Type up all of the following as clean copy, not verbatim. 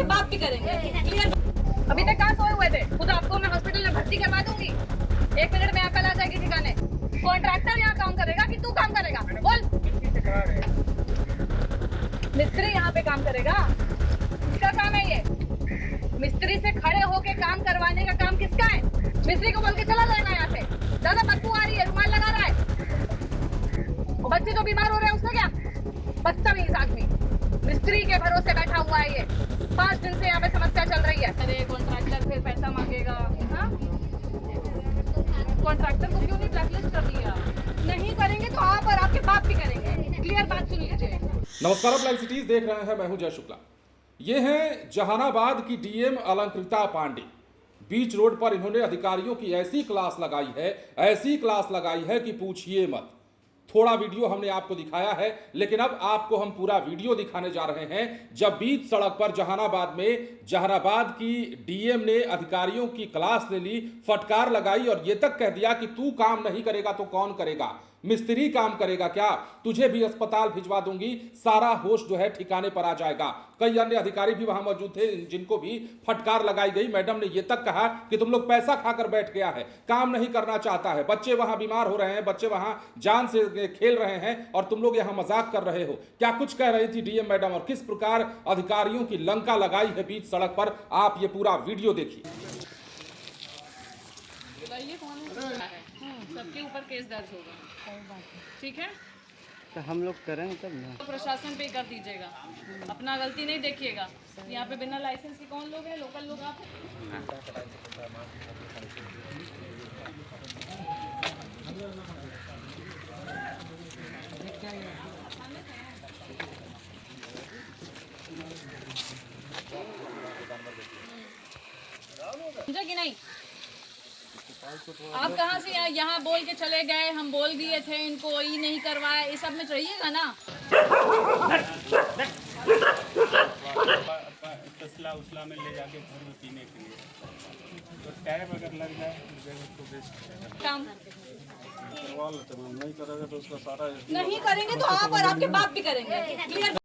बाप भी करेंगे। क्लियर? अभी तक कहाँ सोए हुए थे? खुद आपको मैं हॉस्पिटल में भर्ती करवा दूंगी। 1 मिनट में अकल आ जाएगी ठिकाने। कॉन्ट्रैक्टर यहाँ काम करेगा कि तू काम करेगा? बोल। मिस्त्री यहाँ पे काम करेगा। किसका काम है ये? मिस्त्री से खड़े होके काम करवाने का काम किसका है? मिस्त्री को बोल के चला जाएगा यहाँ से। ज्यादा बदबू आ रही है, रुमाल लगा रहा है। और बच्चे तो बीमार हो रहे हैं, उसका क्या? बदतमीज आदमी। मिस्त्री के भरोसे बैठा हुआ है ये। 5 दिन से यहाँ पे समस्या चल रही है। अरे कॉन्ट्रैक्टर फिर पैसा मांगेगा। हाँ, कॉन्ट्रैक्टर को क्यों नहीं ब्लैकलिस्ट कर दिया? नहीं करेंगे तो आप और आपके बाप भी करेंगे। क्लियर बात सुन लीजिए। नमस्कार, आप लाइव सिटीज देख रहे हैं। मैं हूं जय शुक्ला। ये हैं जहानाबाद की डीएम अलंकृता पांडे। बीच रोड पर इन्होंने अधिकारियों की ऐसी क्लास लगाई है कि पूछिए मत। थोड़ा वीडियो हमने आपको दिखाया है, लेकिन अब आपको हम पूरा वीडियो दिखाने जा रहे हैं। जब बीच सड़क पर जहानाबाद की डीएम ने अधिकारियों की क्लास ले ली, फटकार लगाई और ये तक कह दिया कि तू काम नहीं करेगा तो कौन करेगा? मिस्त्री काम करेगा क्या? तुझे भी अस्पताल भिजवा दूंगी, सारा होश जो है ठिकाने पर आ जाएगा। कई अन्य अधिकारी भी वहां मौजूद थे, जिनको भी फटकार लगाई गई। मैडम ने यह तक कहा कि तुम लोग पैसा खाकर बैठ गया है, काम नहीं करना चाहता है, बच्चे वहां बीमार हो रहे हैं, बच्चे वहां जान से खेल रहे हैं और तुम लोग यहां मजाक कर रहे हो। क्या कुछ कह रही थी डीएम मैडम और किस प्रकार अधिकारियों की लंका लगाई है बीच सड़क पर, आप ये पूरा वीडियो देखिए। सबके ऊपर केस दर्ज होगा, ठीक है? तो हम लोग करेंगे तब ना। तो प्रशासन पे कर दीजिएगा, अपना गलती नहीं देखिएगा। यहाँ पे बिना लाइसेंस के कौन लोग हैं? लोकल लोग आप समझे कि नहीं? आप कहाँ से यहाँ बोल के चले गए, हम बोल दिए थे इनको, ये नहीं करवाया, ये सब में चाहिएगा ना? तसला उसला में ले जाके घर में पीने के लिए, तो टैब अगर लग जाए तो बेस्ट काम नहीं करेगा तो उसका सारा नहीं करेंगे तो आप और आपके बाप भी करेंगे। क्लियर?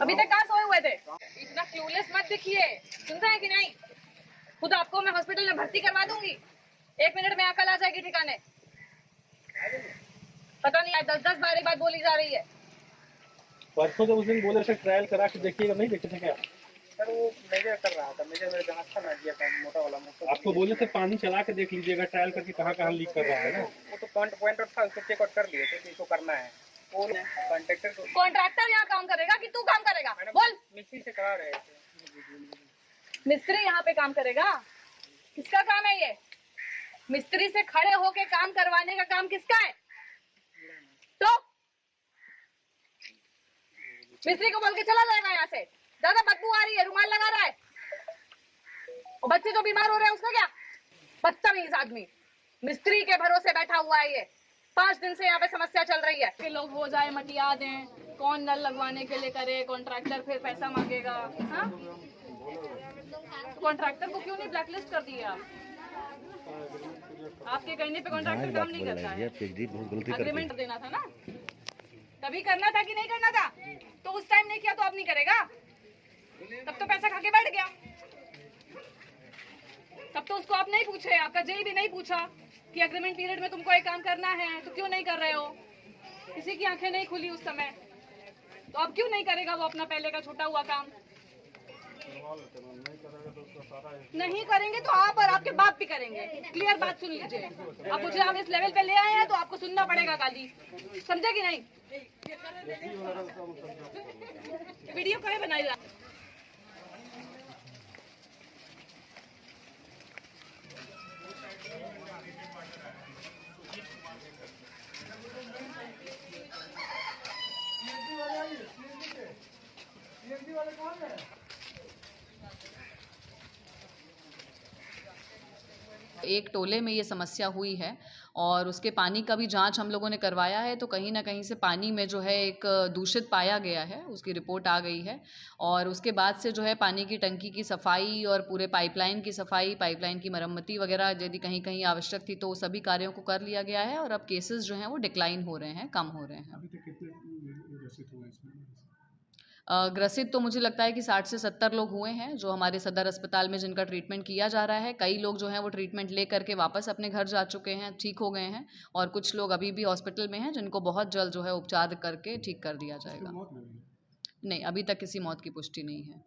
अभी तक कहाँ सोए हुए थे? इतना क्लूलेस मत दिखिए, सुनते हैं कि नहीं? खुद आपको मैं हॉस्पिटल में भर्ती करवा दूंगी। 1 मिनट में अकल आ जाएगी ठिकाने। पता नहीं 10-10 बार एक बात बोली जा रही है। परसों जब उस दिन बोले थे ट्रायल करा के देखिएगा, नहीं देखे थे क्या? सर वो मेजर कर रहा था, मेजर मेरे जांच का ना दिया था, मोटा वाला मोटा। आपको बोले थे पानी चला के देख लीजिएगा, ट्रायल करके कहाँ लीक कर रहा है ना। वो तो पॉइंट आउट था, उसको चेक आउट कर लिए थे कि इसको करना है। वो कॉन्ट्रैक्टर यहाँ काम करेगा कि तू काम करेगा? बोल। मिस्त्री से करा रहे थे। मिस्त्री यहाँ पे काम करेगा। किसका काम है ये? मिस्त्री से खड़े होके काम करवाने का काम किसका है? तो मिस्त्री को बोल के चला जाएगा यहाँ से। ज्यादा बदबू आ रही है, रुमाल लगा रहा है। और बच्चे तो बीमार हो रहे हैं, उसका क्या? बदतमीज आदमी। मिस्त्री के भरोसे बैठा हुआ है ये। 5 दिन से यहाँ पे समस्या चल रही है कि लोग हो जाए मटिया दें, कौन नल लगवाने के लिए करे, कॉन्ट्रैक्टर फिर पैसा मांगेगा। हाँ, कॉन्ट्रैक्टर को क्यों नहीं ब्लैकलिस्ट कर दिया? आपके कहने पे कॉन्ट्रैक्टर काम नहीं करता है। अग्रीमेंट देना था ना, तभी करना था कि नहीं करना था? तो उस टाइम नहीं किया तो अब नहीं करेगा? तब तो पैसा खा के बैठ गया। तब तो उसको आप नहीं पूछे, आपका जेई भी नहीं पूछा कि एग्रीमेंट पीरियड में तुमको एक काम करना है तो क्यों नहीं कर रहे हो? किसी की आंखें नहीं खुली उस समय, तो अब क्यों नहीं करेगा वो अपना पहले का छूटा हुआ काम? नहीं करेंगे तो आप और आपके बाप भी करेंगे। क्लियर बात सुन लीजिए। अब मुझे हम इस लेवल पे ले आए हैं तो आपको सुनना पड़ेगा गाली, समझे कि नहीं? वीडियो कहाँ बनाई जा? एक टोले में ये समस्या हुई है और उसके पानी का भी जांच हम लोगों ने करवाया है, तो कहीं ना कहीं से पानी में जो है एक दूषित पाया गया है, उसकी रिपोर्ट आ गई है। और उसके बाद से जो है पानी की टंकी की सफाई और पूरे पाइपलाइन की सफाई, पाइपलाइन की मरम्मती वगैरह यदि कहीं कहीं आवश्यक थी तो सभी कार्यों को कर लिया गया है और अब केसेस जो हैं वो डिक्लाइन हो रहे हैं, कम हो रहे हैं। ग्रसित तो मुझे लगता है कि 60 से 70 लोग हुए हैं जो हमारे सदर अस्पताल में जिनका ट्रीटमेंट किया जा रहा है। कई लोग जो हैं वो ट्रीटमेंट ले करके वापस अपने घर जा चुके हैं, ठीक हो गए हैं, और कुछ लोग अभी भी हॉस्पिटल में हैं जिनको बहुत जल्द जो है उपचार करके ठीक कर दिया जाएगा। नहीं, अभी तक किसी मौत की पुष्टि नहीं है।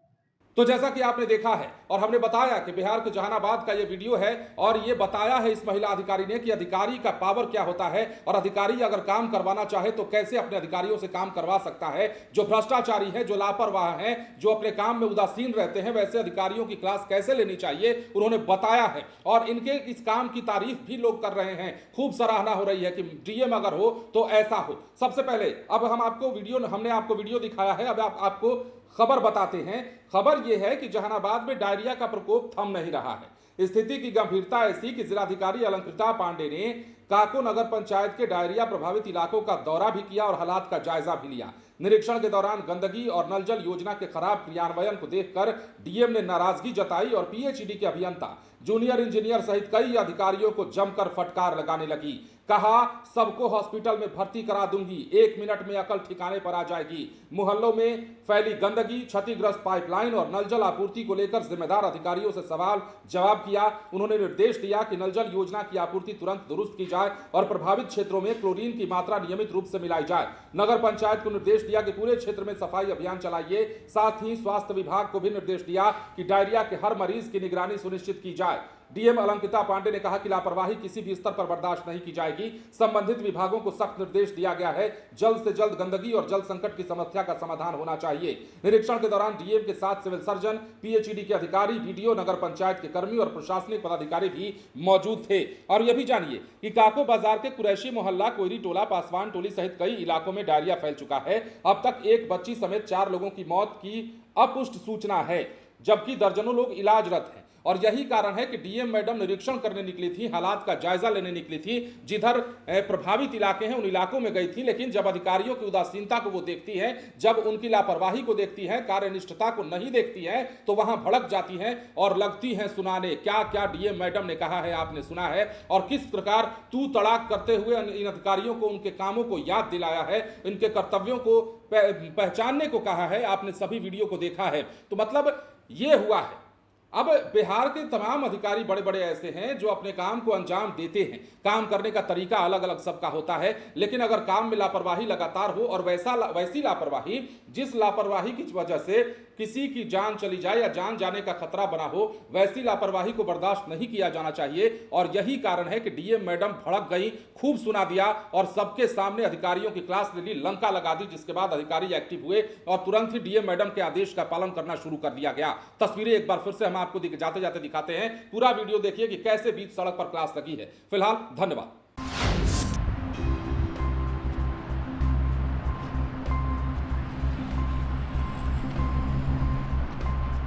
तो जैसा कि आपने देखा है और हमने बताया कि बिहार के जहानाबाद का ये वीडियो है और ये बताया है इस महिला अधिकारी ने कि अधिकारी का पावर क्या होता है और अधिकारी अगर काम करवाना चाहे तो कैसे अपने अधिकारियों से काम करवा सकता है। जो भ्रष्टाचारी है, जो लापरवाह हैं, जो अपने काम में उदासीन रहते हैं, वैसे अधिकारियों की क्लास कैसे लेनी चाहिए उन्होंने बताया है और इनके इस काम की तारीफ भी लोग कर रहे हैं। खूब सराहना हो रही है कि डीएम अगर हो तो ऐसा हो। सबसे पहले अब हमने आपको वीडियो दिखाया है, अब आपको खबर बताते हैं। खबर यह है कि जहानाबाद में डायरिया का प्रकोप थम नहीं रहा है। स्थिति की गंभीरता ऐसी कि जिलाधिकारी अलंकृता पांडे ने काको नगर पंचायत के डायरिया प्रभावित इलाकों का दौरा भी किया और हालात का जायजा भी लिया। निरीक्षण के दौरान गंदगी और नल जल योजना के खराब क्रियान्वयन को देखकर डीएम ने नाराजगी जताई और पीएचईडी के अभियंता, जूनियर इंजीनियर सहित कई अधिकारियों को जमकर फटकार लगाने लगी। कहा, सबको हॉस्पिटल में भर्ती करा दूंगी, 1 मिनट में अकल ठिकाने पर आ जाएगी। मोहल्लों में फैली गंदगी, क्षतिग्रस्त पाइपलाइन और नल जल आपूर्ति को लेकर जिम्मेदार अधिकारियों से सवाल जवाब किया। उन्होंने निर्देश दिया कि नल जल योजना की आपूर्ति तुरंत दुरुस्त की जाए और प्रभावित क्षेत्रों में क्लोरीन की मात्रा नियमित रूप से मिलाई जाए। नगर पंचायत को निर्देश दिया कि पूरे क्षेत्र में सफाई अभियान चलाइए। साथ ही स्वास्थ्य विभाग को भी निर्देश दिया कि डायरिया के हर मरीज की निगरानी सुनिश्चित की जाए। डीएम अलंकृता पांडे ने कहा कि लापरवाही किसी भी स्तर पर बर्दाश्त नहीं की जाएगी। संबंधित विभागों को सख्त निर्देश दिया गया है। जल्द से जल्द गंदगी और जल संकट की समस्या का समाधान होना चाहिए। निरीक्षण के दौरान डीएम के साथ सिविल सर्जन, पीएचईडी के अधिकारी, बीडीओ, नगर पंचायत के कर्मी और प्रशासनिक पदाधिकारी भी मौजूद थे। और यह भी जानिए कि काको बाजार के कुरैशी मोहल्ला, कोयरी टोला, पासवान टोली सहित कई इलाकों में डायरिया फैल चुका है। अब तक एक बच्ची समेत 4 लोगों की मौत की अपुष्ट सूचना है, जबकि दर्जनों लोग इलाजरत हैं। और यही कारण है कि डीएम मैडम निरीक्षण करने निकली थी, हालात का जायजा लेने निकली थी। जिधर प्रभावित इलाके हैं उन इलाकों में गई थी, लेकिन जब अधिकारियों की उदासीनता को वो देखती है, जब उनकी लापरवाही को देखती है, कार्यनिष्ठता को नहीं देखती है, तो वहां भड़क जाती हैं और लगती हैं सुनाने। क्या क्या डीएम मैडम ने कहा है आपने सुना है, और किस प्रकार तू तड़ाक करते हुए इन अधिकारियों को उनके कामों को याद दिलाया है, इनके कर्तव्यों को पहचानने को कहा है। आपने सभी वीडियो को देखा है। तो मतलब ये हुआ है। अब बिहार के तमाम अधिकारी बड़े बड़े ऐसे हैं जो अपने काम को अंजाम देते हैं। काम करने का तरीका अलग अलग सबका होता है, लेकिन अगर काम में लापरवाही लगातार हो और वैसी लापरवाही जिस लापरवाही की वजह से किसी की जान चली जाए या जान जाने का खतरा बना हो, वैसी लापरवाही को बर्दाश्त नहीं किया जाना चाहिए। और यही कारण है कि डीएम मैडम भड़क गई, खूब सुना दिया और सबके सामने अधिकारियों की क्लास ले ली, लंका लगा दी, जिसके बाद अधिकारी एक्टिव हुए और तुरंत ही डीएम मैडम के आदेश का पालन करना शुरू कर दिया गया। तस्वीरें एक बार फिर से हम आपको जाते जाते दिखाते हैं। पूरा वीडियो देखिए कि कैसे बीच सड़क पर क्लास लगी है। फिलहाल धन्यवाद।